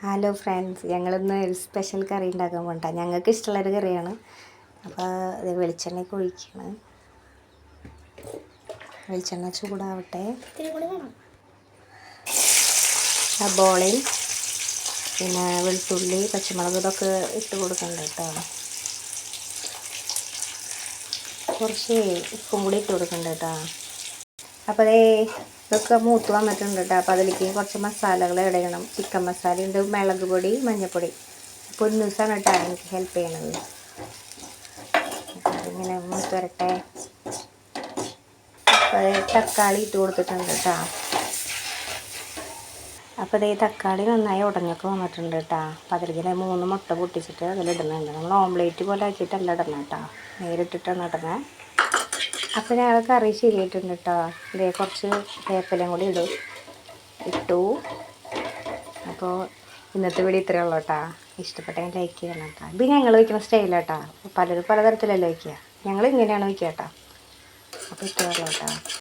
Hello friends, ഞങ്ങളിന്ന് ഒരു special കറി ഉണ്ടാക്കാൻ പോകണ്ട. ഞങ്ങൾക്ക് ഇഷ്ടമുള്ളൊരു കറിയാണ്. അപ്പോൾ ഇത് വെളിച്ചെണ്ണയ്ക്ക് ഒഴിക്കണം. വെളിച്ചെണ്ണ ചൂടാവട്ടെ. സബോളയും പിന്നെ വെളുത്തുള്ളി, പച്ചമുളക് ഇതൊക്കെ ഇട്ട് കൊടുക്കണ്ട കേട്ടോ. കുറച്ച് ഉപ്പും കൂടി ഇട്ട് കൊടുക്കണ്ട കേട്ടോ. അപ്പോൾ ഇതൊക്കെ മൂത്ത് വന്നിട്ടുണ്ട് കേട്ടോ. അപ്പോൾ അതിലേക്ക് കുറച്ച് മസാലകൾ ഇടണം. ചിക്കൻ മസാല ഉണ്ട്, മുളക് പൊടി, മഞ്ഞൾപ്പൊടി. പൊന്നൂസാണ് കേട്ടോ എനിക്ക് ഹെൽപ്പ് ചെയ്യണത്. അതിങ്ങനെ മൂത്ത് വരട്ടെ. അപ്പോൾ തക്കാളി ഇട്ട് കൊടുത്തിട്ടുണ്ട് കേട്ടോ. അപ്പോൾ തക്കാളി നന്നായി ഉടഞ്ഞൊക്കെ വന്നിട്ടുണ്ട് കേട്ടോ. അപ്പോൾ അതിലേക്ക് 3 മുട്ട പൊട്ടിച്ചിട്ട് അതിലിടുന്നുണ്ട്. നമ്മൾ ഓംലേറ്റ് പോലെ ആക്കിയിട്ടല്ല ഇടണം കേട്ടോ, നേരിട്ടിട്ടാണ് ഇടുന്നത്. അപ്പോൾ ഞാൻ കറി ശരിയായിട്ടുണ്ട് കേട്ടോ. കുറച്ച് വേപ്പിലയും കൂടി ഇട്ടു. അപ്പോൾ ഇന്നത്തെ വീഡിയോ ഇത്രയേ ഉള്ളൂ കേട്ടോ. ഇഷ്ടപ്പെട്ടെങ്കിൽ ലൈക്ക് ചെയ്യണം കേട്ടോ. ഇത് ഞങ്ങൾ വയ്ക്കുന്ന സ്റ്റൈലാട്ടോ. പലരും പലതരത്തിലല്ലേ വയ്ക്കുക, ഞങ്ങൾ ഇങ്ങനെയാണ് വയ്ക്കുക കേട്ടോ. അപ്പോൾ ഇത്രയേ ഉള്ളൂ കേട്ടോ.